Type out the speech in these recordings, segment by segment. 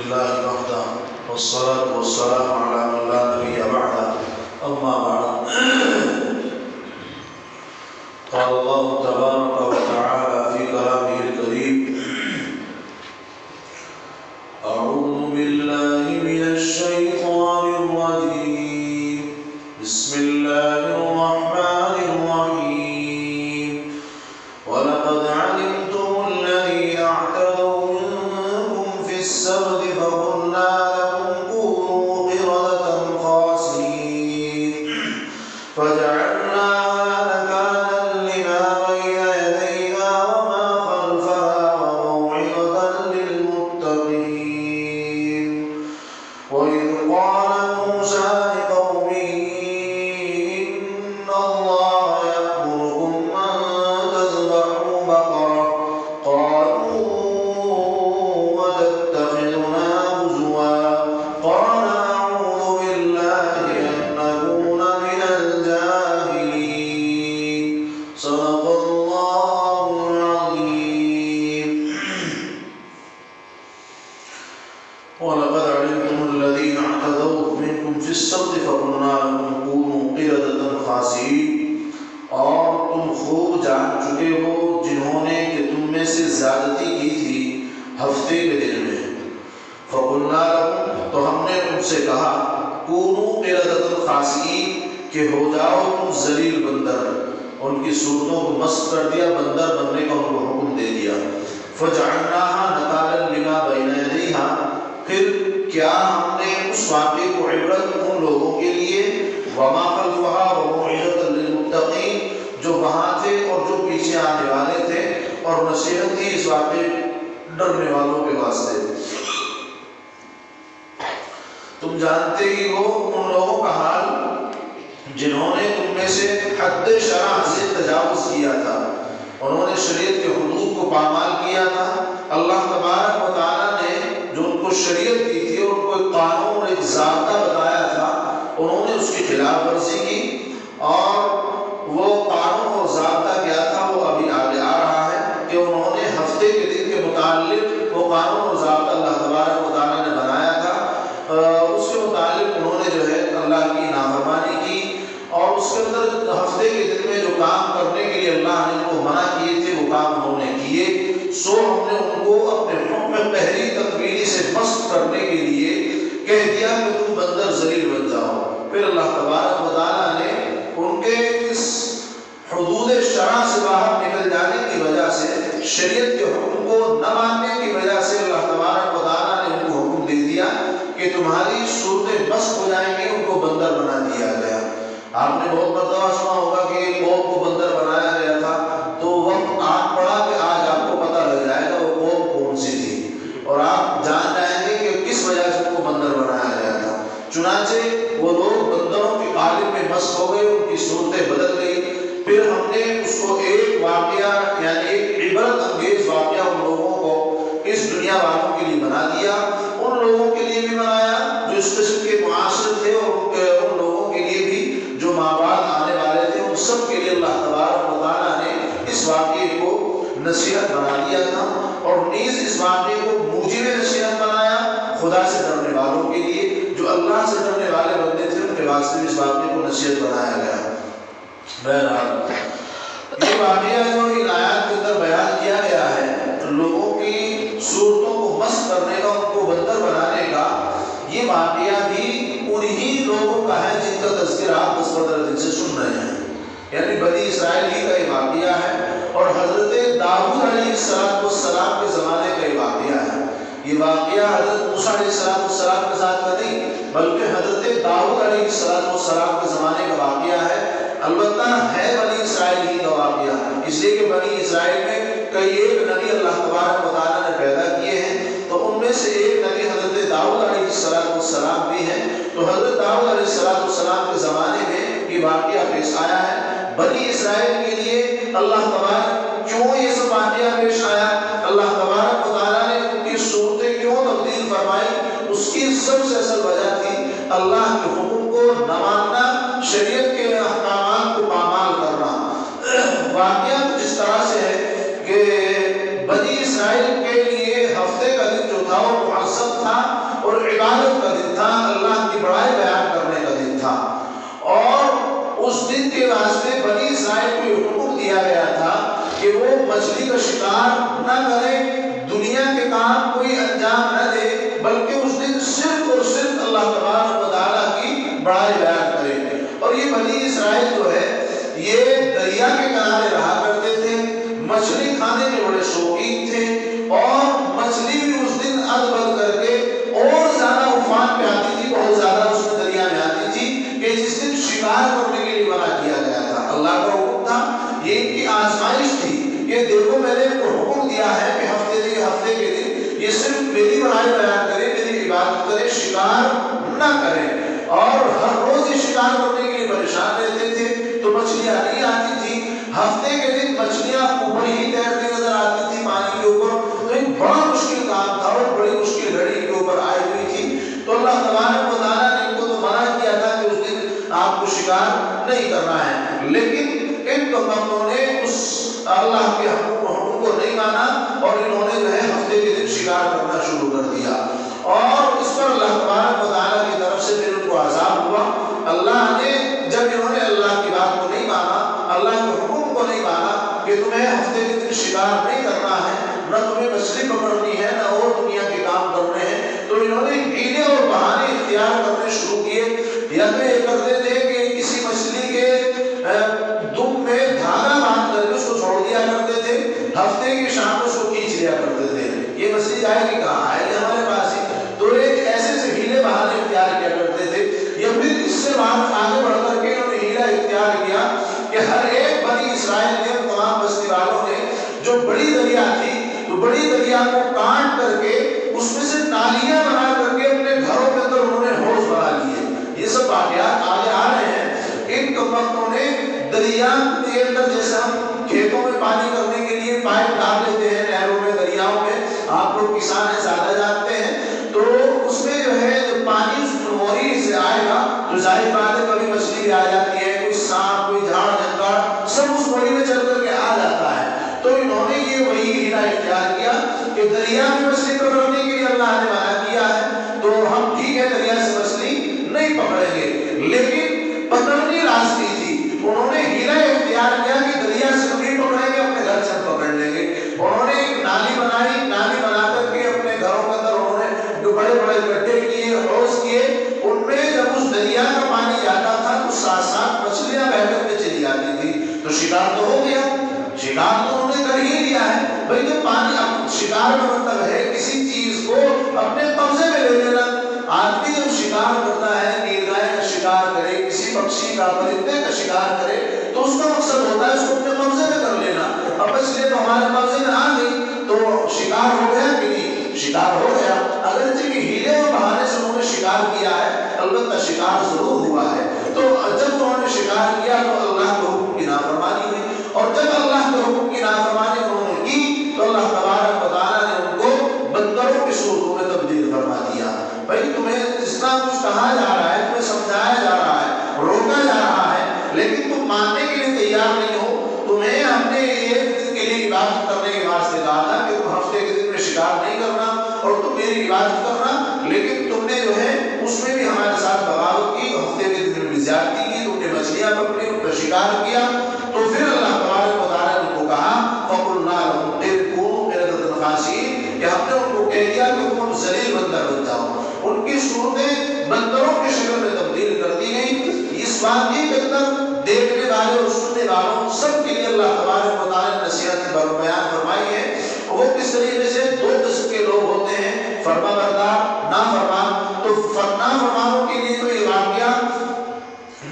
لله وحده والصلاة والسلام على من لا نبي بعده أما بعد قال الله تبارك وتعالى في كلامه الكريم أعوذ بالله من الشيطان الرجيم بسم الله الرحمن الرحيم ولقد علمتم الذين اعتدوا منكم في السبت فقلنا لهم كونوا قردة خاسئين فجعلناها نكالا لما بين يديها وما خلفها وموعظة للمتقين وإذ قال موسى لقومه إن الله يأمركم أن تذبحوا بقرة قالوا وتتخذنا هزوا قال أعوذ بالله أن أكون من الجاهلين صدق الله العظيم ولقد علمتم الذين اعتدوا منكم في السبت فقلنا لهم كونوا قردة خاسئين اور تم خوب جان چکے ہو جنہوں نے کہ تم میں سے زیادتی کی تھی ہفتے کے دن میں فقلنا لهم تو ہم نے ان سے کہا کونوا قردة خاسئین کہ ہو جاؤ تم ذلیل بندر ان کی صورتوں کو مسخ کر دیا بندر بننے کا ان کو حکم دے دیا فجعلناها نکالا لما بین یدیہا پھر کیا ہم نے اس واقعے کو عبرت ان لوگوں کے لیے وما خلفها وموعظة للمتقین جو وہاں تھے اور جو پیچھے آنے والے تھے اور نصیحت تھی اس واقعے ڈرنے والوں کے واسطے تم جانتے ہی ہو ان لوگوں کا حال جنہوں نے تم میں سے حد شرع سے تجاوز کیا تھا انہوں نے شریعت کے حدود کو پامال کیا تھا اللہ تبارک و تعالیٰ نے جو ان کو شریعت دی تھی اور ان کو ایک قانون اور ایک ضابطہ بتایا تھا انہوں نے اس کی خلاف ورزی کی اور وہ قانون اور ضابطہ کیا تھا وہ ابھی آگے آ رہا ہے کہ انہوں نے ہفتے کے دن کے متعلق وہ قانون اور ضابطہ اللہ تبارک و تعالیٰ نے بنایا تھا اس کے متعلق انہوں نے جو ہے اللہ کی نافرمانی کی اور اس کے اندر ہفتے کے دن میں جو کام کرنے کے لیے اللہ نے ان کو منع کیے تھے وہ کام انہوں نے کیے سو ہم نے ان کو اپنے حکم پہلی تکمیلی سے مسخ کرنے کے لیے کہہ دیا کہ تم بندر ذلیل بن جاؤ پھر اللہ تبارک و تعالیٰ نے ان کے اس حدود شرع سے باہر نکل جانے کی وجہ سے شریعت کے حکم کو نہ ماننے کی وجہ سے اللہ تبارک و تعالیٰ نے ان کو حکم دے دیا کہ تمہاری صورتیں مسخ ہو جائیں گی ان کو بندر بنا دیا گیا آپ نے بہت مرتبہ سنا ہوگا کہ قوم کو بندر بنایا گیا تھا تو وقت آج پڑا کہ آج آپ کو پتہ لگ جائے گا وہ قوم کون سی تھی اور آپ جان جائیں گے کہ کس وجہ سے ان کو بندر بنایا گیا تھا چنانچہ وہ لوگ بندروں کی قالب میں مسخ ہو گئے ان کی صورتیں بدل گئی پھر ہم نے اس کو ایک واقعہ یعنی ایک عبرت انگیز واقعہ ان لوگوں کو اس دنیا والوں کے لیے بنا دیا ان لوگوں کے لیے بھی بنایا جو اس قسم کے معاشر تھے اور ان لوگوں کے لیے بھی جو ماں بعد آنے والے تھے ان سب کے لیے اللہ تبارک و تعالیٰ نے اس واقعے کو نصیحت بنا دیا تھا اور نیز اس واقعے کو موجب نصیحت بنایا خدا سے ڈرنے والوں کے لیے جو اللہ سے ڈرنے والے بندے تھے ان کے واسطے اس واقعے کو نصیحت بنایا گیا بہرحال یہ واقعہ جو ان آیات کے اندر بیان کیا گیا ہے لوگوں کی صورتوں کو مسخ کرنے کا ان کو بندر بنانے کا یہ واقعہ بھی انہی لوگوں کا ہے جن کا تذکرہ آپ 10-15 دن سے سن رہے ہیں یعنی بنی اسرائیل ہی کا یہ واقعہ ہے اور حضرت داؤد علیہ السلام کے زمانے کا یہ واقعہ ہے یہ واقعہ حضرت موسیٰ علیہ السلام کے ساتھ کا نہیں بلکہ حضرت داؤد علیہ السلام کے زمانے کا واقعہ ہے البتہ ہے بنی اسرائیل ہی کا واقعہ اس لیے کہ بنی اسرائیل میں کئی ایک نبی اللہ تبارک و تعالیٰ نے پیدا کیے ہیں تو ان میں سے ایک نبی حضرت داؤد علیہ السلام بھی ہیں تو حضرت داؤد علیہ السلام کے زمانے میں یہ واقعہ پیش آیا ہے بنی اسرائیل کے لیے اللہ تبارک کیوں یہ سب واقعہ پیش آیا اللہ تبارک و تعالیٰ نے ان کی صورتیں کیوں تبدیل فرمائی اس کی سب سے اصل وجہ تھی اللہ کے حکم کو نہ ماننا شریعت کے احکامات کو پامال کرنا واقعہ جس طرح سے ہے کہ بنی اسرائیل کے لیے ہفتے کا دن جو تھا وہ معظم تھا مچھلی کا شکار نہ کرے، دنیا کے کام کوئی انجام نہ دے، بلکہ اس دن صرف اور صرف اللہ تبارک و تعالیٰ کی بڑائی بیان کرے۔ اور یہ بنی اسرائیل جو ہے یہ دریا کے کنارے رہا کرتے تھے، مچھلی کھانے کے بڑے شوقین تھے، اور مچھلی بھی اس دن اد بد کر کے اور زیادہ افان پہ آتی تھی، بہت زیادہ اس میں دریا میں آتی تھی، کہ جس دن شکار کرنے کے لیے منع کیا گیا تھا۔ اللہ کا حکم تھا، یہ ان کی آزمائش تھی کہ دیکھو میں نے ان کو حکم دیا ہے کہ ہفتے کے دن یہ صرف میری بڑائی بیان کرے، میری عبادت کرے، شکار نہ کرے، اور ہر روز یہ شکار کرنے کے لیے پریشان رہتے تھے تو مچھلیاں نہیں آتی تھی۔ ہفتے کے دن مچھلیاں اوپر ہی تیرتی نظر آتی تھی پانی کے اوپر، تو ایک بڑا مشکل کام تھا اور بڑی مشکل گھڑی کے اوپر آئی ہوئی تھی۔ تو اللہ تبارک و تعالیٰ نے ان کو تو منع کیا تھا کہ اس دن آپ کو شکار نہیں کرنا ہے، لیکن ان کمبختوں نے اس اللہ کے حکم کو نہیں مانا اور انہوں نے جو ہے ہفتے کے دن شکار کرنا شروع کر دیا، اور اس پر اللہ تبارک و تعالیٰ کی طرف سے پھر ان کو عذاب ہوا۔ اللہ نے جب انہوں نے اللہ کی بات کو نہیں مانا، اللہ کے حکم کو نہیں مانا کہ تمہیں ہفتے کے دن شکار نہیں کرنا ہے، نہ تمہیں مچھلی پکڑنی ہے، نہ اور دنیا کے کام کرنے ہیں، تو انہوں نے ہیلے اور بہانے اختیار کرنے شروع کیے۔ یا تو یہ کرتے تھے کہ کسی مچھلی کے دم میں دھاگا باندھ کر کے اس کو چھوڑ دیا کرتے تھے، ہفتے کی شام کو اس کو کھینچ لیا کرتے تھے، یہ مچھلی جائے گی کہاں، آئے گی ہمارے پاس ہی، تو ایک ایسے سے ہیلے بہانے اختیار کیا کرتے تھے۔ یا پھر اس سے بعد آگے بڑھ کر کے انہوں نے ہیلا اختیار کیا کہ ہر ایک بنی اسرائیل نے، تمام بستی والوں نے، جو بڑی دریا تھی تو بڑی دریا کو کاٹ کر کے اس میں سے نالیاں بنا کر کے اپنے گھروں کے اندر انہوں نے حوض بنا لیے۔ یہ سب واقعات آگے آ رہے ہیں۔ ان کمبختوں نے دریا کے اندر، جیسے ہم کھیتوں میں پانی کرنے کے لیے پائپ ڈال لیتے ہیں نہروں میں، دریاؤں میں، آپ لوگ کسان ہیں زیادہ جانتے ہیں، تو اس میں جو ہے جب پانی اس موری سے آئے گا تو ظاہر بات ہے کبھی مچھلی بھی آ جاتی ہے، کوئی سانپ، کوئی جھاڑ جھنکاڑ سب اس موری میں چل کر کے آ جاتا ہے۔ تو انہوں نے یہ وہی ہیلا اختیار کیا کہ دریا میں مچھلی پکڑنے کے لیے اللہ نے منع کیا ہے، تو ہم ٹھیک ہے دریا سے مچھلی نہیں پکڑیں گے، لیکن پکڑنی راستے تھی، انہوں نے ہیلا اختیار کیا کہ دریا سے نہیں پکڑیں گے، اپنے گھر سے پکڑ لیں گے۔ انہوں نے ایک نالی بنائی، نالی بنا کر کے اپنے گھروں کے اندر انہوں نے جو بڑے بڑے گڈھے کیے، حوض کیے، ان میں جب اس دریا کا پانی جاتا تھا تو ساتھ ساتھ مچھلیاں بہ کر کے چلی آتی تھی، تو شکار تو ہو گیا، شکار تو انہوں نے کر ہی لیا ہے۔ بھائی جب پانی، شکار کا مطلب ہے کسی چیز کو اپنے قبضے میں لے لینا۔ آدمی جب شکار کرتا ہے، نیلگائے کا شکار کرے، کسی پکشی کا، پرندے کا شکار کرے، تو اس کا مقصد ہوتا ہے اس کو اپنے قبضے میں کر لینا۔ اب اس لیے تو ہمارے قبضے میں آ گئی تو شکار ہو گیا کہ نہیں؟ شکار ہو گیا، اگرچہ کہ ہیلے اور بہانے سے انہوں نے شکار کیا ہے، البتہ شکار ضرور ہوا ہے۔ تو جب انہوں نے شکار کیا تو اللہ کے حکم کی نافرمانی ہوئی، اور جب اللہ کے حکم کی نافرمانی انہوں نے کی تو اللہ تبارک و تعالیٰ نے ان کو بندروں کی صورتوں میں تبدیل فرما دیا۔ بھائی تمہیں اتنا کچھ کہا جا رہا ہے، تمہیں سمجھایا جا رہا ہے، روکا جا رہا ہے، لیکن تم ماننے کے لیے تیار نہیں ہو۔ تمہیں ہم نے ایک دن کے لیے عبادت کرنے کے واسطے کہا تھا کہ تم ہفتے کے دن میں شکار نہیں کرنا اور تم میری عبادت کرنا، لیکن تم نے جو ہے اس میں بھی ہمارے ساتھ بغاوت کی، ہفتے کے دن میں بھی زیادتی کی، تم نے مچھلیاں پکڑی، ان کا شکار کیا۔ تو پھر اللہ تبارک و تعالیٰ نے ان کو کہا فَقُلْنَا لَهُمْ كُونُوا قِرَدَةً خَاسِئِينَ، کہ ہم نے ان کو کہہ دیا کہ تم ذلیل بندر بن جاؤ۔ ان کی صورتیں بندروں کی شکل میں تبدیل کر دی گئی۔ اس واقعے کے اندر دیکھنے والے اور سننے والوں سب کے لیے اللہ تبارک و تعالیٰ نے نصیحت بیان فرمائی ہے۔ وہ کس طریقے سے دو قسم کے لوگ ہوتے ہیں، فرما بردار، نافرمان۔ تو نافرمانوں کے لیے تو یہ واقعہ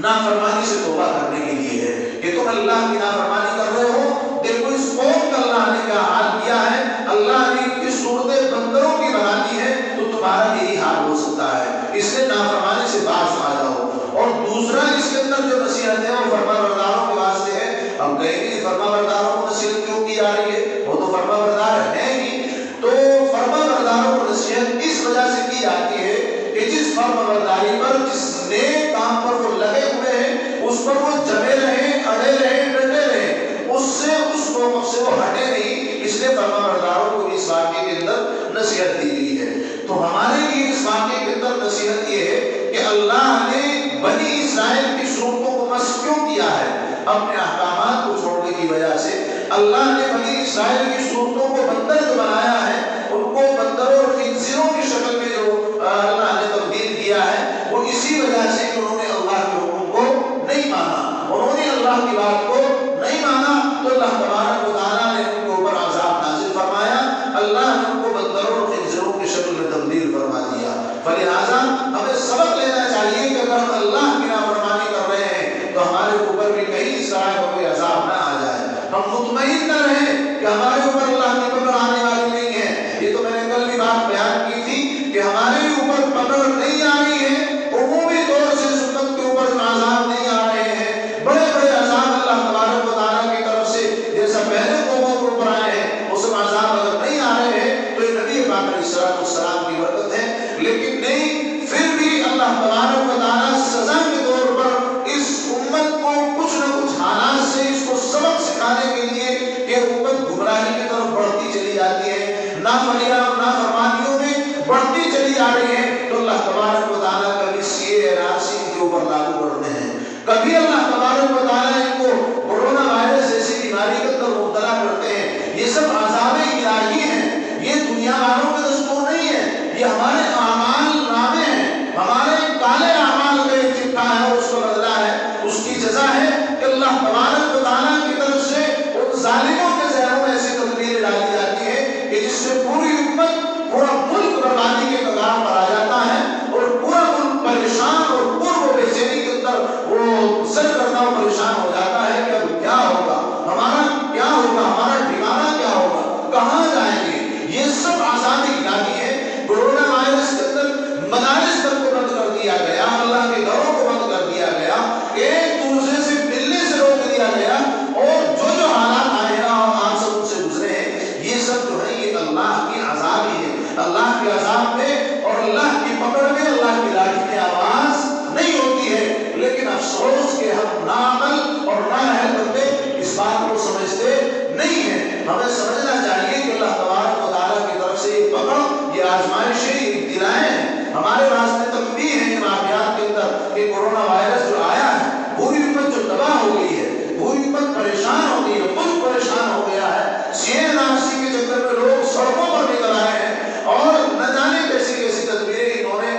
نافرمانی سے توبہ کرنے کے لیے ہے کہ تم اللہ کی نافرمانی کر رہے ہو۔ دیکھو اس قوم کا اللہ نے کیا حال کیا ہے، اللہ نے ان کی صورتیں بندروں کی بنا دی ہے، تو تمہارا یہی حال ہو سکتا ہے، اس لیے نافرمانی سے باز آ جاؤ۔ اور دوسرا اس کے اندر جو نصیحت ہے وہ فرما برداروں کے واسطے ہے۔ ہم کہیں گے فرما برداروں کو نصیحت کیوں کی جا رہی ہے، وہ تو فرما بردار ہے ہی۔ تو فرما برداروں کو نصیحت اس وجہ سے کی جاتی ہے کہ جس فرما برداری پر، جس نیک کام پر وہ لگے ہوئے ہیں، اس پر وہ جمے رہیں، اڑے رہیں، ڈٹے رہیں، اس سے، اس موقف سے وہ ہٹے نہیں۔ اس لیے فرما برداروں کو اس واقعے کے اندر نصیحت دی گئی ہے۔ تو ہمارے لیے اس واقعے کے اندر نصیحت یہ ہے کہ اللہ نے بنی اسرائیل کی صورتوں کو مسخ کیوں کیا ہے؟ اپنے احکامات کو چھوڑنے کی وجہ سے اللہ نے بنی اسرائیل کی صورتوں کو بندر جو بنایا ہے ان کو بندروں اور خنزیروں کی شکل میں جو اللہ نے تبدیل کیا ہے وہ اسی وجہ سے کہ انہوں نے اللہ کے حکم کو نہیں مانا، انہوں نے اللہ کی بات کو نہیں مانا، تو اللہ تبارک و تعالیٰ نے ان کے اوپر عذاب نازل فرمایا، اللہ نے ان کو بندروں اور خنزیروں کی شکل میں تبدیل فرما دیا۔ فلہذا ہمیں سبق لینا چاہیے کہ اگر ہم اللہ کی نافرمانی کر رہے ہیں تو ہمارے اوپر بھی کہیں اس طرح کا کوئی عذاب نہ آ جائے، ہم مطمئن نہ رہیں کہ ہمارے اوپر اللہ کی پکڑ آنے والی نہیں ہے۔ یہ تو میں نے کل بھی بات بیان کی تھی کہ ہمارے اوپر پکڑ نہیں آ رہی ہے، عمومی طور سے سنت کے اوپر عذاب نہیں آ رہے ہیں، بڑے بڑے عذاب اللہ تبارک و تعالیٰ کی طرف سے جیسا پہلے قوموں کے اوپر آئے ہیں وہ سب عذاب اگر نہیں آ رہے ہیں تو یہ نبی پاک علیہ السلام کی برکت ہے، لیکن نہیں پھر بھی اللہ تبارک و تعالیٰ سزا کے طور پر اس امت کو کچھ نہ کچھ حالات سے اس کو سبق سکھانے کے لیے کہ امت گمراہی کی طرف بڑھتی چلی جاتی ہے، نافرمانیوں میں بڑھتی چلی جا رہی ہے، تو اللہ تبارک و تعالیٰ کبھی CARC کے اوپر لاگو کرتے ہیں، کبھی اللہ تبارک و تعالیٰ ان کو کورونا وائرس جیسی بیماری کے اندر مبتلا کرتے ہیں۔ یہ سب عذاب الہی ہیں، یہ دنیا والوں کے دستور نہیں ہے، یہ ہمارے اعمال نامے ہیں، ہمارے کالے اعمال کا ایک چٹھا ہے اور اس کا بدلہ ہے، اس کی جزا ہے کہ اللہ تبارک و تعالیٰ کی طرف سے ان ظالموں کے ذہنوں میں ایسی تدبیریں ڈالی جاتی ہیں کہ جس سے پوری امت، پورا ملک بربادی کے کگار پر آ جاتا ہے اور پورا ملک پریشان اور پورا بے چینی کے اندر وہ سر کرتا ہوا پریشان ہو جاتا ہے کہ اب کیا ہوگا، ہمارا کیا ہوگا، ہمارا ٹھکانہ کیا ہوگا، کہاں جائیں گے۔ یہ سب عذاب الہی ہے۔ کورونا وائرس کے اندر مدارس تک کو بند کر دیا گیا، اللہ کے گھروں کو بند کر دیا گیا، ایک دوسرے سے ملنے سے روک دیا گیا، اور جو حالات آئے ہیں آپ سب ان سے گزرے ہیں، یہ سب جو ہے یہ اللہ کی عذاب ہی ہے۔ اللہ کے عذاب میں اور اللہ کی پکڑ میں اللہ کی لاٹھی میں آواز نہیں ہوتی ہے، لیکن افسوس کہ ہم ناعقل اور نااہل بندے اس بات کو سمجھتے نہیں ہیں۔ ہمیں سمجھنا چاہیے کہ اللہ تبارک و تعالیٰ کی طرف سے یہ پکڑ، یہ آزمائشیں، یہ ابتلائیں ہیں، ہمارے واسطے تنبیہ ہے ان واقعات کے اندر کہ کورونا وائرس جو آیا ہے، پوری امت جو تباہ ہو گئی ہے، پوری امت پریشان ہو گئی ہے، ملک پریشان ہو گیا ہے، CARC کے چکر میں لوگ سڑکوں پر نکل آئے ہیں اور نہ جانے کیسی کیسی تدبیریں انہوں نے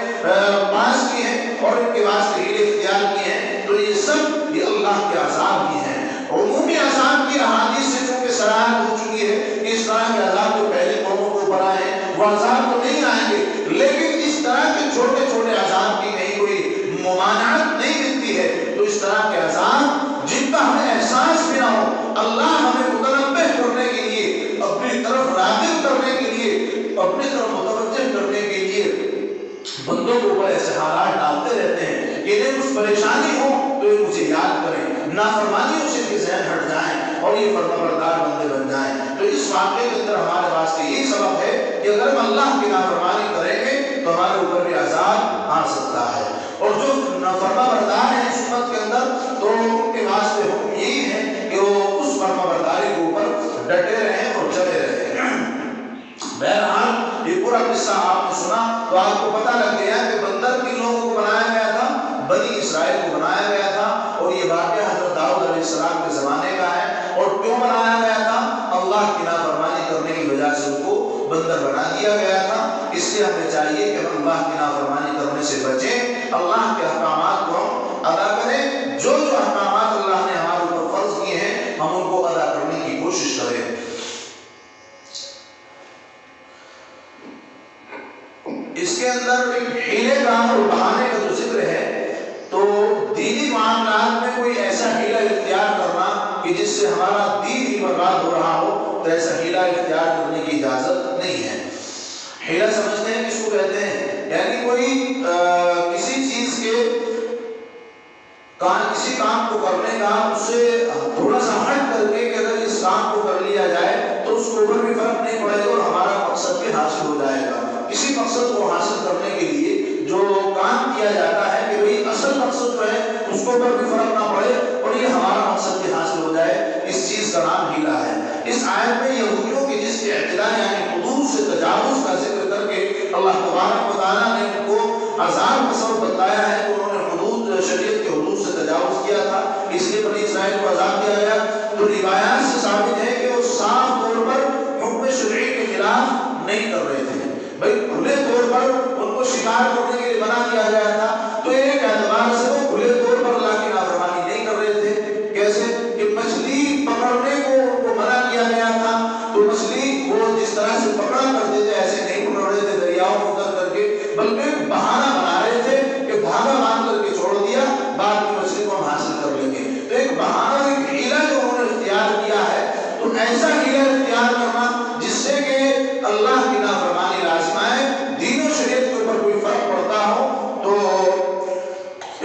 پاس کی ہیں اور ان کے واسطے ہیلے اختیار کیے ہیں، تو یہ سب یہ اللہ کے عذاب ہی ہیں۔ عمومی عذاب کی احادیث سے چونکہ صراحت ہو چکی ہے کہ اس طرح کے عذاب جو پہلے قوموں کو اوپر آئے ہیں وہ عذاب تو نہیں آئیں گے، لیکن اس طرح کے چھوٹے چھوٹے عذاب کی کہیں کوئی ممانعت نہیں ملتی ہے، تو اس طرح کے عذاب جن کا ہمیں احساس بھی نہ ہو، اللہ ہمیں متنبہ کرنے کے لیے، اپنی طرف راغب کرنے کے لیے، اپنی طرف متوجہ کرنے کے لیے بندوں کے اوپر ایسے حالات ڈالتے رہتے ہیں کہ انہیں کچھ پریشانی ہو تو یہ مجھے یاد کریں، نافرمانیوں سے بھی ذہن ہٹ جائیں اور یہ فرمانبردار بندے بن جائیں۔ تو اس واقعے کے اندر ہمارے واسطے یہی سبب ہے کہ اگر ہم اللہ کی نافرمانی کریں گے تو ہمارے اوپر بھی عذاب آ سکتا ہے، اور جو فرمانبردار ہیں اس امت کے اندر تو ان کے واسطے حکم یہی ہے کہ وہ اس فرمانبرداری کے اوپر ڈٹے رہیں اور چلے رہیں۔ بہرحال یہ پورا قصہ آپ نے سنا تو آپ کو پتہ لگ گیا کہ بندر کن لوگوں کو بنایا گیا تھا، بنی اسرائیل کو بنایا گیا تھا، اور یہ واقعہ حضرت داؤد علیہ السلام کے زمانے کا ہے۔ اور کیوں بنایا گیا تھا؟ اللہ کی نافرمانی کرنے کی وجہ سے ان کو بندر بنا دیا گیا تھا۔ اس لیے ہمیں چاہیے کہ ہم اللہ کی نافرمانی کرنے سے بچیں، اللہ کے احکامات کو ہم ادا کریں، جو احکامات اللہ نے ہمارے اوپر فرض کیے ہیں ہم ان کو ادا کرنے کی کوشش کریں۔ اس کے اندر ہیلے کام اور بہانے کا جو ذکر ہے تو دینی معاملات میں کوئی ایسا ہیلا اختیار کرنا کہ جس سے ہمارا دین ہی برباد ہو رہا ہو، تو ایسا ہیلا اختیار کرنے کی اجازت نہیں ہے۔ ہیلا سمجھتے ہیں کس کو کہتے ہیں؟ یعنی کوئی کسی چیز کے کسی کام کو کرنے کا اس سے تھوڑا سا ہٹ کر کے کہ اگر اس کام کو کر لیا جائے تو اس کے اوپر بھی فرق نہیں پڑے گا اور ہمارا مقصد بھی حاصل ہو جائے گا۔ کسی مقصد کو حاصل کرنے کے لیے جو کام کیا جاتا ہے کہ بھئی اصل مقصد جو ہے اس کو اوپر بھی فرق نہ پڑے اور یہ ہمارا مقصد بھی حاصل ہو جائے، اس چیز کا نام ہیلا ہے۔ اس آیت میں یہودیوں کی جس اعتداء یعنی حدود سے تجاوز کا ذکر کر کے اللہ تبارک و تعالیٰ نے ان کو عذاب کا سبب بتایا ہے کہ انہوں نے حدود شریعت کے حدود سے تجاوز کیا تھا، اس لیے بنی اسرائیل کو عذاب دیا گیا۔ تو روایات سے ثابت ہے کہ صاف طور پر حکم شرعی کے خلاف نہیں کر رہے تھے، بھائی کھلے طور پر ان کو شکار کرنے کے لیے بنا دیا گیا تھا، تو ایک اعتبار سے وہ کھلے طور پر اللہ کی نافرمانی نہیں کر رہے تھے۔ کیسے کہ مچھلی پکڑنے کو ان کو منع کیا گیا تھا، تو مچھلی وہ جس طرح سے پکڑا کرتے تھے ایسے نہیں پکڑ رہے تھے دریاؤں میں اتر کر کے، بلکہ بہانہ بنا رہے تھے کہ دھاگا باندھ کر کے چھوڑ دیا، بعد میں مچھلی کو ہم حاصل کر لیں گے۔ تو ایک بہانہ، ایک ہیلا جو انہوں نے اختیار کیا ہے، تو ایسا ہیلا اختیار کرنا جس سے کہ اللہ کی نافرمانی لازم آئے، دین و شریعت کے اوپر کوئی فرق پڑتا ہو، تو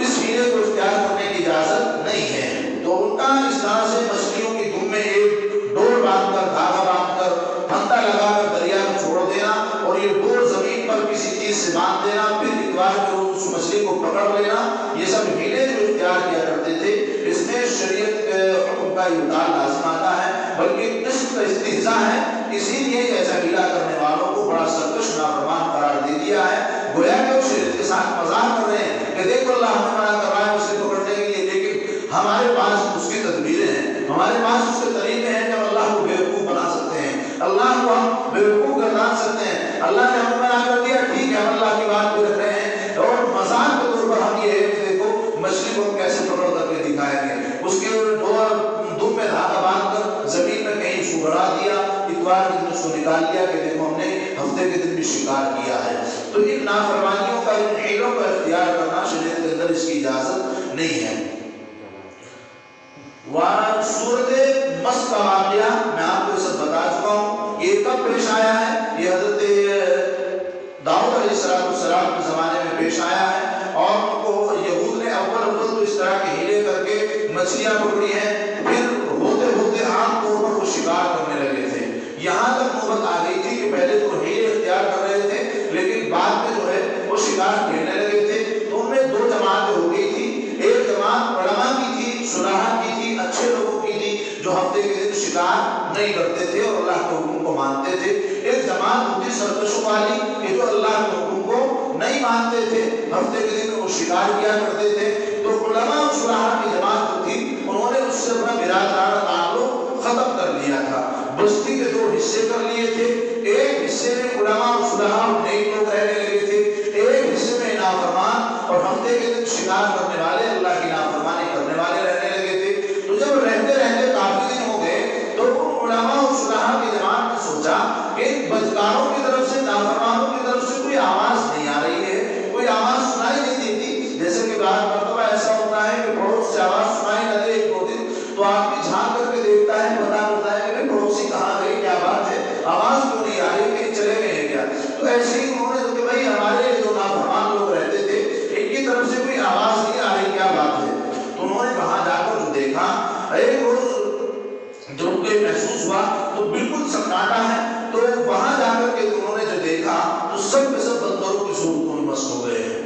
اس ہیلے کو اختیار کرنے کی اجازت نہیں ہے۔ تو ان کا اس طرح سے مچھلیوں کی دم میں ایک ڈور باندھ کر، دھاگا باندھ کر، پھندا لگا کر دریا میں چھوڑ دینا، اور یہ ڈور زمین پر کسی چیز سے باندھ دینا، پھر اتوار کے روز اس مچھلی کو پکڑ لینا، یہ سب ہیلے جو اختیار کیا کرتے تھے، اس میں شریعت کے حکم کا ابطال لازم آتا ہے، بلکہ قسط کا استہزاء ہے۔ اسی لیے ایسا ہیلا کرنے والوں کو بڑا سرکش نافرمان قرار دے دیا ہے، گویا کہ وہ شریعت کے ساتھ مذاق کر رہے ہیں کہ دیکھو اللہ ہمیں منع کر رہا ہے مچھلی پکڑنے کے لیے، لیکن ہمارے پاس اس کی تدبیریں ہیں، ہمارے پاس اس کے طریقے ہیں کہ ہم اللہ کو بیوقوف بنا سکتے ہیں، اللہ کو ہم بیوقوف گردان سکتے ہیں۔ اللہ نے ہمیں منع کر دیا، ٹھیک ہے، ہم اللہ کی بات پہ رکھ رہے ہیں، اور مذاق کے طور پر ہم یہ ہے کہ دیکھو مچھلی کو ہم کیسے پکڑ کر کے دکھائیں گے، اس کے دم میں دھاگا باندھ کر زمین میں کہیں اس کو گڑا دیا، اتوار کے دن اس کو نکال لیا کہ دیکھو ہم نے ہفتے کے دن بھی شکار کیا ہے۔ تو ان نافرمانیوں کا، ان حیلوں کا اختیار کرنا شریعت کے اندر اس کی اجازت نہیں ہے۔ سورت مس کا واقعہ میں آپ کو سب بتا چکا ہوں، یہ کب پیش آیا ہے؟ یہ حضرت داؤد علیہ السلام کے زمانے میں پیش آیا ہے، اور ان کو یہود نے اول تو اس طرح کے ہیلے کر کے مچھلیاں پکڑی ہیں، پھر ہوتے ہوتے عام طور پر وہ شکار کرنے لگے تھے، یہاں تک نوبت آ گئی تھی کہ پہلے تو ہیلے اختیار کر رہے تھے، لیکن بعد میں جو ہے وہ شکار کھیلنے لگے تھے۔ تو ان میں دو جماعتیں ہو گئی تھی، ایک جماعت علماء کی تھی، صلاح کی تھی، اچھے لوگوں کی تھی، جو ہفتے کے دن شکار نہیں کرتے تھے اور اللہ کے حکم کو مانتے تھے، ایک جماعت ہوتی سرکشوں والی کہ جو اللہ کے حکم کو نہیں مانتے تھے، ہفتے کے دن وہ شکار کیا کرتے تھے۔ تو علماء اور صلاح کی جماعت جو تھی، انہوں نے اس سے اپنا برادرانہ تعلق ختم کر لیا تھا، بستی کے دو حصے کر لیے تھے، ایک حصے میں علماء اور صلاح اور نیک لوگ رہنے لگے تھے، ایک حصے میں نافرمان اور ہفتے کے دن شکار کرنے والے، اللہ کی نافرمانی کرنے والے رہنے لگے تھے۔ تو جب رہتے رہتے کافی دن ہو گئے، تو علماء اور صلاح کی جماعت نے سوچا کہ ان بدکاروں کی طرف سے، نافرمانوں کی طرف سے کوئی آواز نہیں آ رہی ہے، کوئی آواز سنائی نہیں دیتی، جیسے کہ بعض مرتبہ ایسا ہوتا ہے کہ پڑوس سے آواز سنائی نہ دے ایک دو دن، تو آدمی جھانک کر کے دیکھتا ہے، پتا کرتا ہے کہ پڑوسی کہاں گئی، کیا بات ہے، آواز کیوں نہیں آ رہی، کہیں چلے گئے ہیں کیا؟ تو ایسے ہی انہوں نے کہ بھائی ہمارے جو نافرمان لوگ رہتے تھے، ان کی طرف سے کوئی آواز نہیں آ رہی، کیا بات ہے؟ تو انہوں نے وہاں جا کر جو دیکھا، ایک روز جب ان کو محسوس ہوا تو بالکل سناٹا ہے، تو وہاں جا کر کے انہوں نے جو دیکھا تو سب کے سب بندروں کی صورتوں میں مست ہو گئے ہیں۔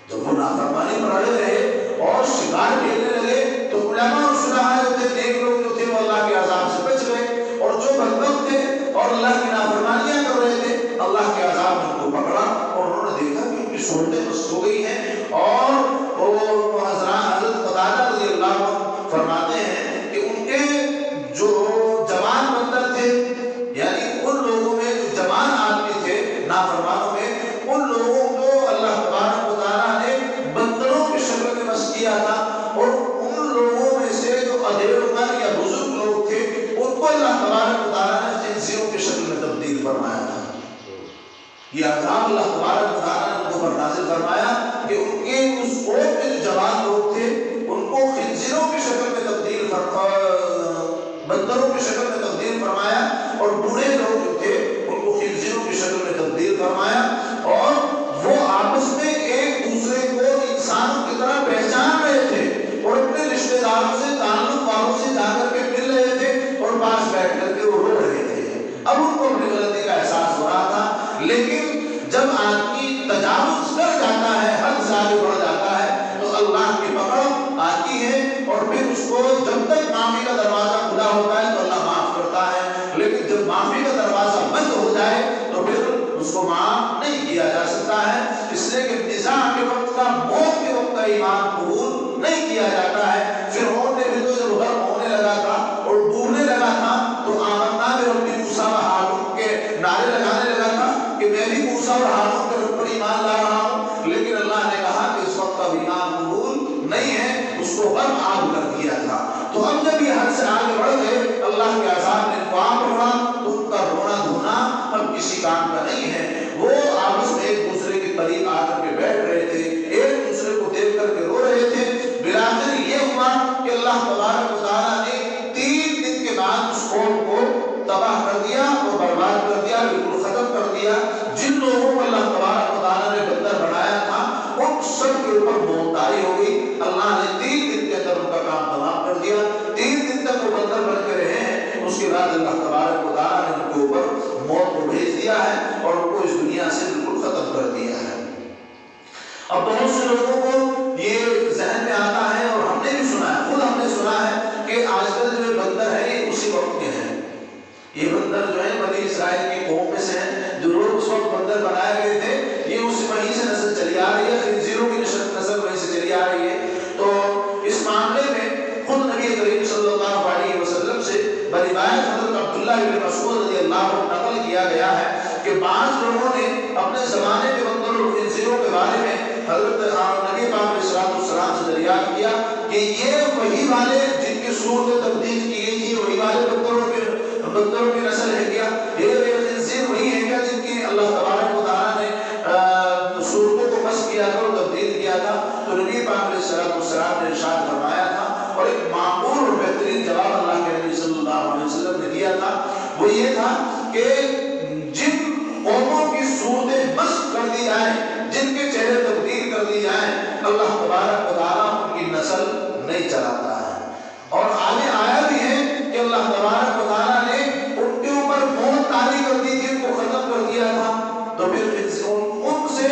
جب وہ نافرمانی پر اڑے رہے اور شکار کھیلنے لگے، تو علماء اور صلاح جو تھے، نیک لوگ جو تھے، وہ اللہ کے عذاب سے بچ گئے، اور جو بدبخت تھے اور اللہ کی نافرمانیاں کر رہے تھے، اللہ کے عذاب نے ان کو پکڑا، اور انہوں نے دیکھا کہ ان کی صورتیں مست ہو گئی ہیں۔ اور وہ حضرت قتادہ رضی اللہ عنہ فرماتے ہیں کہ ان کے جو جوان بندر تھے، یعنی ان لوگوں میں جو جوان آدمی تھے نافرمانوں میں، ان لوگوں کو اللہ تبارک و تعالیٰ نے بندروں کی شکل میں بس کیا تھا، اور ان لوگوں میں سے جو ادھیڑ عمر یا بزرگ لوگ تھے، ان کو اللہ تبارک و تعالیٰ نے خنزیروں کی شکل میں تبدیل فرمایا تھا۔ یہ عذاب اللہ تبارک و تعالیٰ نے ان کو پر نازل فرمایا کہ ان کے اس قوم کے جو جوان لوگ تھے، ان کو خنزیروں کی شکل میں تبدیل بندروں کی شکل میں تبدیل فرمایا، اور بوڑھے لوگ جو تھے ان کو خنزیروں کی شکل میں تبدیل فرمایا، اور وہ آپس میں ایک دوسرے کو انسانوں کی طرح پہچان رہے تھے، اور اپنے رشتہ داروں سے، تعلق والوں سے جا کر کے مل رہے تھے، اور پاس بیٹھ کر کے وہ رو رہے تھے۔ اب ان کو اپنی غلطی کا احساس ہو رہا تھا، لیکن جب آدمی تجاوز کر جاتا ہے، حد سے آگے بڑھ جاتا ہے، تو اللہ کی پکڑ آتی ہے، اور پھر اس کو جب تک معافی کا دروازہ کھلا ہوتا ہے تو اللہ معاف کرتا ہے، لیکن جب معافی کا دروازہ بند ہو جائے تو پھر اس کو معاف نہیں کیا جا سکتا ہے، اس لیے کہ نزاع کے وقت کا، موت کے وقت کا ایمان قبول نہیں کیا جاتا ہے۔ فرعون نے بھی تو جب غرق ہونے لگا تھا اور ڈوبنے لگا تھا، تو کے اوپر مومتاری ہو گئی. اللہ نے 3 دن کے اندر ان کا کام تمام کر دیا. 3 دن تک وہ بندر بن کے رہے ہیں. اس کے بعد اللہ تبارک و تعالیٰ نے ان کے اوپر موت کو بھیج دیا ہے اور ان کو اس دنیا سے بالکل ختم کر دیا ہے. اب بہت سے لوگوں کو یہ ذہن میں آتا ہے اور ہم نے بھی سنا ہے, خود ہم نے سنا ہے کہ آج کل جو بندر ہے یہ اسی وقت کے ہیں. یہ بندر جو ہے بنی اسرائیل کی قوم میں سے ہیں جو لوگ اس وقت بندر بنائے گئے تھے. یہ اس وہیں سے نسل چلی آ رہی ہے, خنزیروں کی نسل وہیں سے چلی آ رہی ہے. تو اس معاملے میں خود نبی کریم صلی اللہ علیہ وسلم سے بروایت حضرت عبداللہ بن مسعود رضی اللہ عنہ نقل کیا گیا ہے کہ بعض لوگوں نے اپنے زمانے کے بندر اور خنزیروں کے بارے میں حضرت نبی پاک علیہ السلام سے دریافت کیا کہ یہ وہی والے جن کی صورت تبدیل کی گئی تھی, وہی والے بندروں کی نسل ہے کیا؟ یہ خنزیر وہی ہے کیا جن کی اللہ تبارک و تعالیٰ نے صورتوں کو مسخ کیا تھا اور تبدیل کیا تھا؟ تو نبی پاک علیہ السلام نے ارشاد فرمایا تھا اور ایک معقول اور بہترین جواب اللہ کے نبی صلی اللہ علیہ وسلم نے دیا تھا. وہ یہ تھا کہ جن قوموں کی صورتیں مسخ کر دی جائیں, جن کے چہرے تبدیل کر دی جائیں, اللہ تبارک و تعالیٰ ان کی نسل نہیں چلاتا ہے. اور آگے آیا بھی ہے کہ اللہ تبارک و تعالیٰ نے ان کے اوپر موت طاری کر دی تھی, ان کو ختم کر دیا تھا. تو پھر ان سے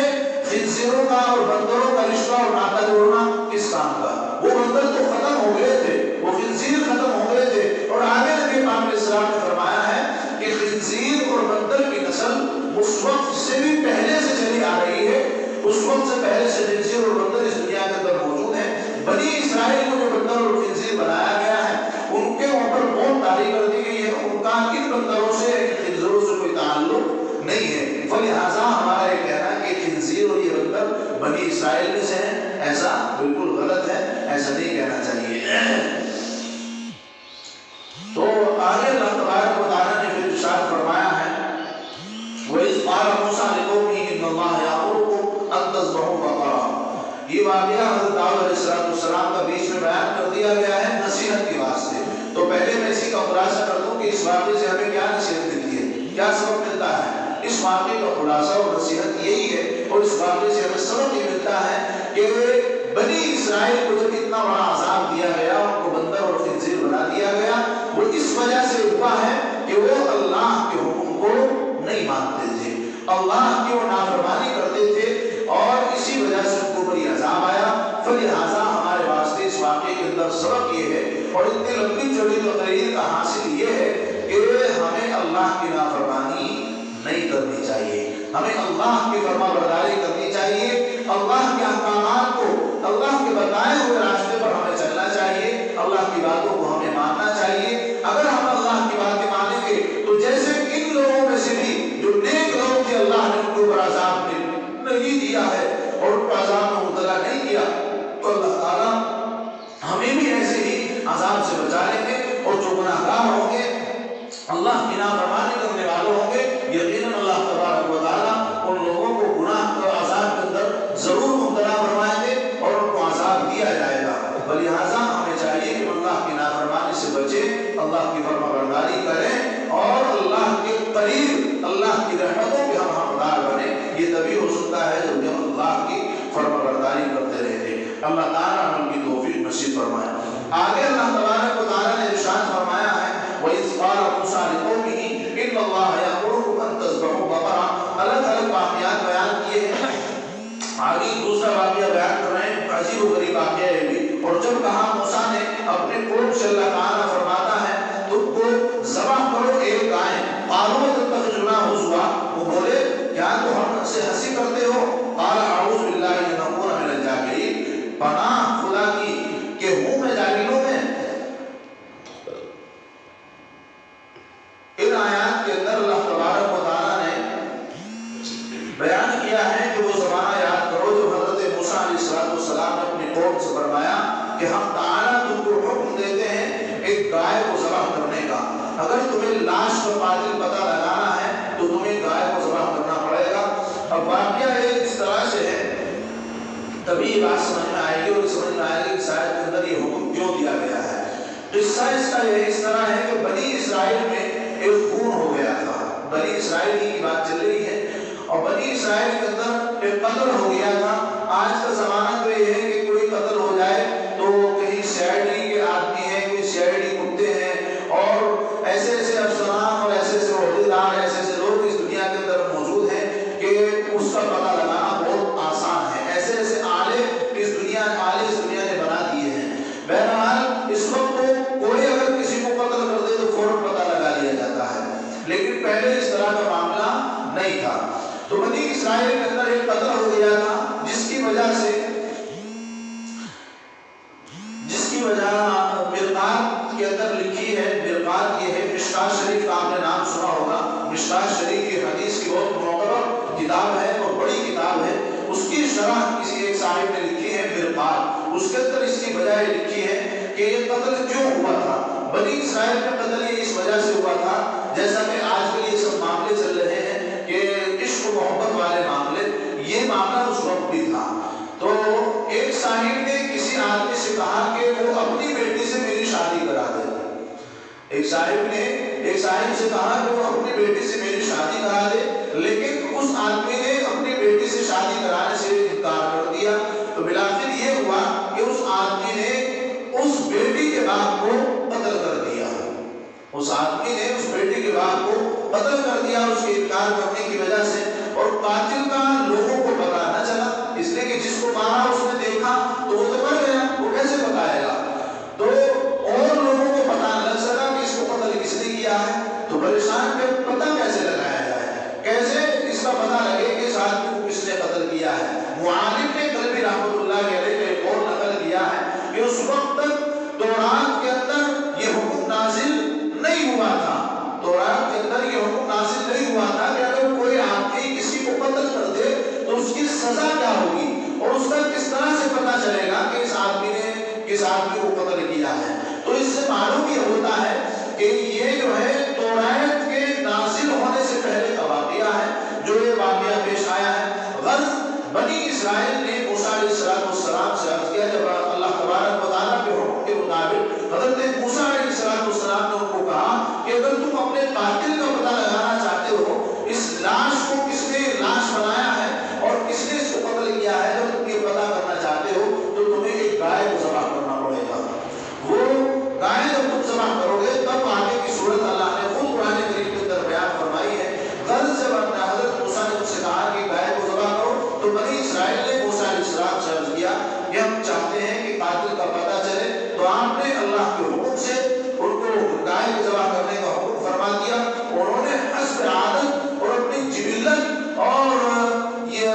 خنزیروں کا اور بندروں کا رشتہ اور ناطہ جوڑنا کس کام کا؟ وہ بندر تو ختم ہو گئے تھے, وہ خنزیر ختم ہو گئے تھے. اور آگے نبی پاک علیہ السلام نے فرمایا ہے کہ خنزیر اور بندر کی نسل اس وقت سے بھی پہلے سے چلی آ رہی ہے. اس وقت سے پہلے سے خنزیر اور بندر اس دنیا کے اندر موجود ہیں. بنی اسرائیل کو جو بندر اور خنزیر بنایا گیا ہے ان کے اوپر موت طاری کر دی گئی ہے. ان کا ان بندروں سے خنزیروں سے کوئی تعلق نہیں ہے. فلہذا ہمارا یہ کہنا ہے کہ خنزیر اور یہ بندر بنی اسرائیل میں سے ہیں, ایسا بالکل غلط ہے, ایسا نہیں کہنا چاہیے. تو آگے اللہ تبارک و تعالیٰ نے پھر ارشاد فرمایا ہے وَإِذْ قَالَ مُوسَىٰ لِقَوْمِهِ إِنَّ اللَّهَ يَأْمُرُكُمْ أَن تَذْبَحُوا بَقَرَةً. یہ واقعہ حضرت داؤد علیہ السلام کا بیچ میں بیان کر دیا گیا ہے نصیحت کے واسطے. تو پہلے میں اسی کا خلاصہ کر دوں کہ اس واقعے سے ہمیں کیا نصیحت ملتی ہے, کیا سبق ملتا ہے. اس واقعے کا خلاصہ اور نصیحت یہی ہے, اور اس واقعے سے ہمیں سبق یہ ملتا ہے کہ بنی اسرائیل کو جب اتنا بڑا عذاب دیا گیا, ان کو بندر اور خنزیر بنا دیا گیا, وہ اس وجہ سے ہوا ہے کہ وہ اللہ کے حکم کو نہیں مانتے تھے, اللہ کی وہ نافرمانی کرتے تھے, اور اسی وجہ سے ان کو بڑی عذاب آیا. فلہذا ہمارے واسطے اس واقعے کے اندر سبق یہ ہے, اور اتنی لمبی چوڑی تقریر کا حاصل یہ ہے کہ ہمیں اللہ کی نافرمانی نہیں کرنی چاہیے, ہمیں اللہ کی فرما برداری کرنی چاہیے, اللہ کے احکامات کو, اللہ کے بتائے ہوئے راستے پر ہمیں چلنا چاہیے, اللہ کی باتوں کو ہمیں ماننا چاہیے. اگر ہم اللہ کی باتیں مانیں گے تو جیسے ان لوگوں میں سے بھی جو نیک لوگ تھے اللہ نے ان کو عذاب نہیں دیا ہے اور ان کو عذاب میں مبتلا نہیں کیا, تو اللہ تعالیٰ ہمیں بھی ایسے ہی عذاب سے بچا لیں گے. اور جو گناہ گار ہوں گے, اللہ کی نافرمانی کرنے والے ہوں گے, یقیناً اللہ تبارک و تعالیٰ ان لوگوں کو گناہ اور عذاب کے اندر ضرور مبتلا فرمائیں گے اور ان کو عذاب دیا جائے گا. لہٰذا ہمیں چاہیے کہ اللہ کی نافرمانی سے بچیں, اللہ کی فرما برداری کریں, اور اللہ کے قریب اللہ کی رحمتوں کے ہم حقدار بنیں. یہ تبھی ہو سکتا ہے جب ہم اللہ کی فرما برداری کرتے رہتے. اللہ تعالیٰ ہم کی توفیق نصیب فرمائے. آگے اللہ تبارک و تعالیٰ نے ارشاد فرمایا ہے وَإِذْ قَالَ مُوسَىٰ لِقَوْمِهِ إِنَّ اللَّهَ يَأْمُرُكُمْ أَن تَذْبَحُوا بَقَرَةً. الگ الگ واقعات بیان کیے ہیں. آگے دوسرا واقعہ بیان کر رہے ہیں, عجیب و غریب واقعہ ہے بھی. اور جب کہا موسیٰ نے اپنے قوم سے, اللہ تعالیٰ فرماتا ہے تم کو ذبح کرو ایک گائے. قالوا تتخذونہ ہزوا, وہ بولے کیا تو ہم سے ہنسی کرتے ہو. قال اعوذ باللہ ان اکون من الجاہلین, پناہ خدا کی کہ ہوں میں جاہلوں میں. ان آیات کے اندر اللہ تبارک و تعالیٰ نے بیان کیا ہے کہ وہ زمانہ یاد کرو جب حضرت موسیٰ علیہ السلام نے اپنی قوم سے فرمایا کہ ہم تعالیٰ تم کو حکم دیتے ہیں ایک گائے کو ذبح کرنے کا. اگر تمہیں لاش کا قاتل پتہ لگانا ہے تو تمہیں گائے کو ذبح کرنا پڑے گا. اب واقعہ اس طرح سے ہے, تبھی یہ بات سمجھ میں آئے گی اور سمجھ میں آئے گی کہ شاید کے اندر یہ حکم کیوں دیا گیا ہے. قصہ اس کا یہ اس طرح ہے کہ بنی اسرائیل میں ایک خون ہو گیا تھا. بنی اسرائیل کی بات چل رہی ہے, اور بنی اسرائیل کے اندر ایک قتل ہو گیا تھا. آج کا زمانہ تو اس کے اندر اس کی وجہ لکھی ہے کہ یہ قتل کیوں ہوا تھا. بنی اسرائیل کا قتل یہ اس وجہ سے ہوا تھا، جیسا کہ آج کل یہ سب معاملے چل رہے ہیں کہ عشق و محبت والے معاملے، یہ معاملہ اس وقت بھی تھا. تو ایک صاحب نے کسی آدمی سے کہا کہ وہ اپنی بیٹی سے میری شادی کرا دے. ایک صاحب نے ایک صاحب سے کہا کہ وہ اپنی بیٹی سے میری شادی کرا دے، لیکن اس آدمی نے اپنی بیٹی سے شادی کرانے سے انکار کر دیا. تو بالآخر یہ ہوا کہ اس آدمی نے اس بیٹی کے باپ کو قتل کر دیا. اس آدمی نے اس بیٹی کے باپ کو قتل کر دیا اس کے انکار کرنے کی وجہ سے. اور قاتل کا لوگوں کو پتا نہ چلا، اس لیے کہ جس کو مارا اس نے دیکھا تو وہ تو مر گیا، وہ کیسے بتائے گا. تو اور لوگوں کو پتا نہ لگ سکا کہ اس کو قتل کس نے کیا ہے. تو پریشان کہ پتہ کیسے لگایا جائے، کیسے اس کا پتہ لگے کہ اس آدمی کو کس نے قتل کیا ہے. معالم نے کلبی رحمۃ اللہ علیہ نے ایک اور نقل کیا ہے کہ اس وقت تک تورات کے اندر یہ حکم نازل نہیں ہوا تھا. تورات کے اندر یہ حکم نازل نہیں ہوا تھا کہ اگر کوئی آدمی کسی کو قتل کر دے تو اس کی سزا کیا ہوگی اور اس کا کس طرح سے پتہ چلے گا کہ اس آدمی نے کس آدمی کو قتل کیا ہے. تو اس سے معلوم یہ ہوتا ہے کہ یہ جو ہے تورات کے نازل ہونے سے پہلے کا واقعہ ہے جو یہ واقعہ پیش آیا ہے. غرض بنی اسرائیل نے موسیٰ علیہ السلام سے عرض کیا، جب اللہ تبارک و تعالیٰ کے حکم کے مطابق حضرت موسیٰ علیہ السلام نے ان کو کہا کہ اگر تم اپنے قاتل کا پتہ لگانا چاہتے ہو، اس لاش کو کس نے لاش بنایا ہے اور کس نے اس کو قتل کیا ہے، جب تم یہ پتہ کرنا چاہتے ہو تو تمہیں ایک گائے کو ذبح کرنا پڑے گا. وہ گائے جب تم ذبح کرو گے تب آگے کی صورت اللہ نے خود قرآن کریم کے اندر بیان فرمائی ہے. غرض جب حضرت موسیٰ نے ان سے کہا کہ گائے کو ذبح کرو تو بنی اسرائیل نے موسیٰ علیہ السلام سے عرض کیا کہ ہم چاہتے ہیں کہ قاتل کا پتہ چلے. تو آپ نے اللہ کے حکم سے ان کو گائے کو ذبح کرنے کا حکم فرما دیا. انہوں نے حسب عادت اور اپنی جبلت اور یہ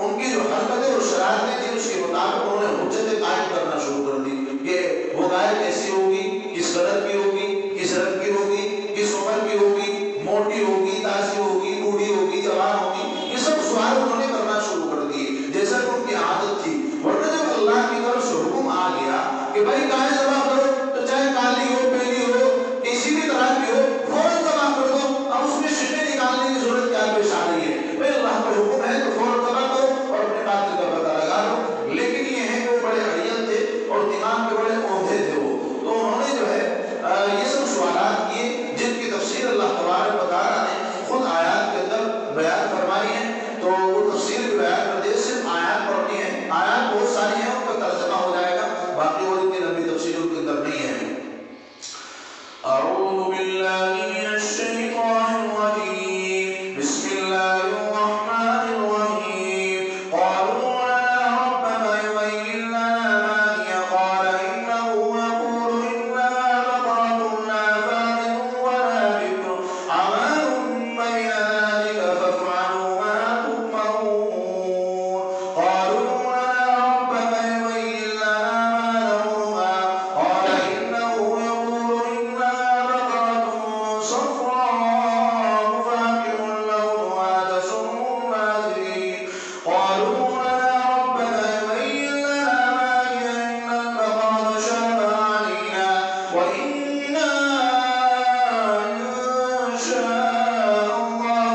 ان کی جو حرکتیں اور شرارتیں تھیں اس کے مطابق انہوں نے حجتیں قائم کرنا شروع کر دی کہ وہ گائے کیسی ہوگی، کس کلر کی ہوگی، کس رنگ کی ہوگی، کس عمر کی ہوگی، موٹی ہوگی، تازی ہوگی، بوڑھی ہوگی، جوان ہوگی. یہ سب سوال انہوں نے کرنا شروع کر دیے جیسا کہ ان کی عادت تھی. ورنہ جب اللہ کی طرف سے حکم آ گیا کہ بھائی گائے ذبح کرو تو چاہے کالی ہو، پیلی ہو، کسی بھی طرح کی ہو، فوراً ذبح کر دو. اب اس میں شکیں نکالنے کی ضرورت کیا پیش آ رہی ہے؟ بھائی اللہ کا حکم ہے تو فوراً ذبح کرو اور اپنے قاتل کا پتہ لگا لو. لیکن یہ ہے کہ وہ بڑے اڑیل تھے اور دماغ کے بڑے عہدے تھے وہ. تو انہوں نے جو ہے یہ سب سوالات کیے جن کی تفسیر اللہ تبارک و تعالیٰ نے خود آیات کے اندر بیان فرمائی ہے. تو وہ تفسیر بھی بیان کر دے، صرف آیات پڑھنی ہے. آیات بہت ساری ہیں، ان کا ترجمہ ہو جائے گا، باقی اور اتنی لمبی تفسیر ان کے اندر نہیں ہے. اعوذ باللہ من الشیطان الرجیم، بسم اللہ الرحمن الرحیم. قالوا لنا ربنا يبين لنا ما هي قال إنه يقول إنها بقرة لا فارض ولا بكر عوان بين ذلك فافعلوا ما تؤمرون. قالوا لنا ربنا يبين لنا ما لونها قال إنه يقول إنها بقرة صفراء فاقع لونها تسر الناظرين. قالوا لنا ربنا يبين لنا ما هي إن البقرة شابه علينا وإنا إن شاء الله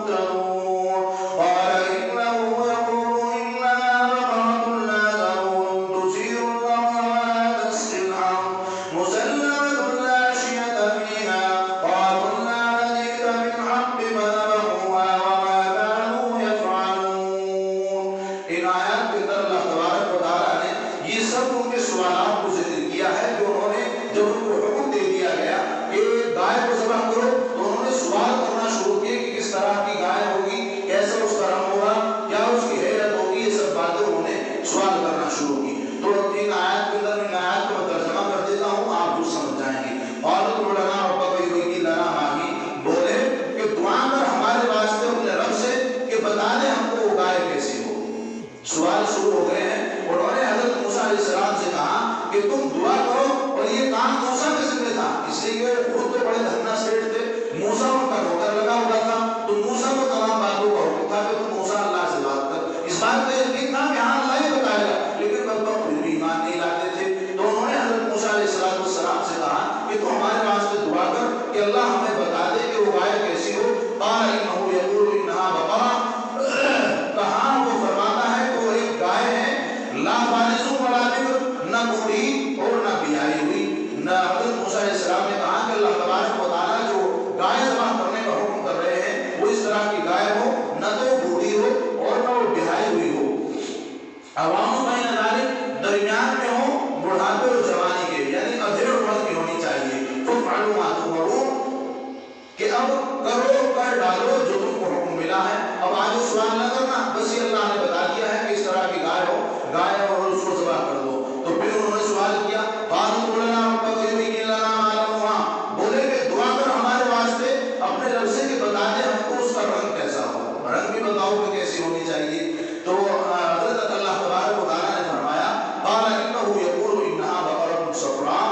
لمهتدون. قال إنه يقول إنها بقرة لا ذرون تثير الأرض ولا تسقي الحرث مسلمة لا شية فيها. قالوا لا جئت بالحق فذبحوها وما كانوا يفعلون. ان آیات کے اندر اللہ تبارک و تعالیٰ نے یہ سب ان کے سوالات کو ذکر کیا ہے کہ انہوں نے جب ان کو حکم دے دیا گیا کہ گائے کو ذبح کرو تو انہوں نے سوال کرنا شروع کیے کہ کس طرح کی گائے ہوگی، کیسا اس کا رنگ ہوگا، کیا اس کی حیرت ہوگی. یہ سب باتیں انہوں نے سوال کرنا شروع کی. تو ان آیات کے اندر ان آیات کو میں ترجمہ کر دیتا ہوں، آپ جو سمجھ جائیں گے. قالوا لنا ربنا يبين لنا ما هي، بولے کہ دعا کر ہمارے واسطے اپنے رب سے کہ بتا دے ہم کو وہ گائے کیسی ہو. سوال شروع ہو گئے ہیں. انہوں نے حضرت موسیٰ علیہ السلام سے کہا کہ تم دعا کرو، اور یہ کام موسیٰ کے ذمہ تھا، اس لیے کہ خود تو بڑے دھنا سیٹ تھے. موسیٰ ان کا نوکر لگا ہوا تھا، تو موسیٰ کو تمام باتوں کا حکم تھا کہ تم موسیٰ اللہ سے بات کر. اس بات کا یقین تھا کہ ہاں اللہ ہی بتائے گا، لیکن بدبخت پھر بھی ایمان عوام بین ذالک درمیان میں ہو بڑھاپے اور جوانی کے، یعنی ادھیڑ عمر کی ہونی چاہیے. فَافْعَلُوا مَا تُؤْمَرُونَ کہ اب کرو کر ڈالو جو تم کو حکم ملا ہے. اب آگے سوال نہ کرنا، بس یہ اللہ نے بتا دیا ہے کہ اس طرح کی گائے ہو، گائے اور اس کو ذبح کر دو. تو پھر انہوں نے سوال کیا، قالوا ادع لنا ربک یبین لنا ما لونها، بولے کہ دعا کر ہمارے واسطے اپنے رب سے کہ بتا دے ہم کو اس کا رنگ کیسا ہو، رنگ بھی بتاؤ کہ کیسی ہونی چاہیے. تو حضرت اللہ تبارک و تعالیٰ نے فرمایا قال انه یقول انها بقرۃ صفراء،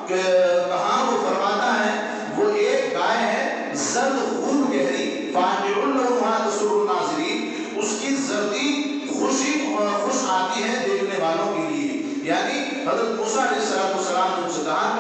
کہ کہاں وہ فرماتا ہے وہ ایک گائے ہے زرد خون گہری، فاقع لونها تسر الناظرین، اس کی زردی خوش آتی ہے دیکھنے والوں کے لیے. یعنی حضرت موسیٰ علیہ السلام نے ان سے کہا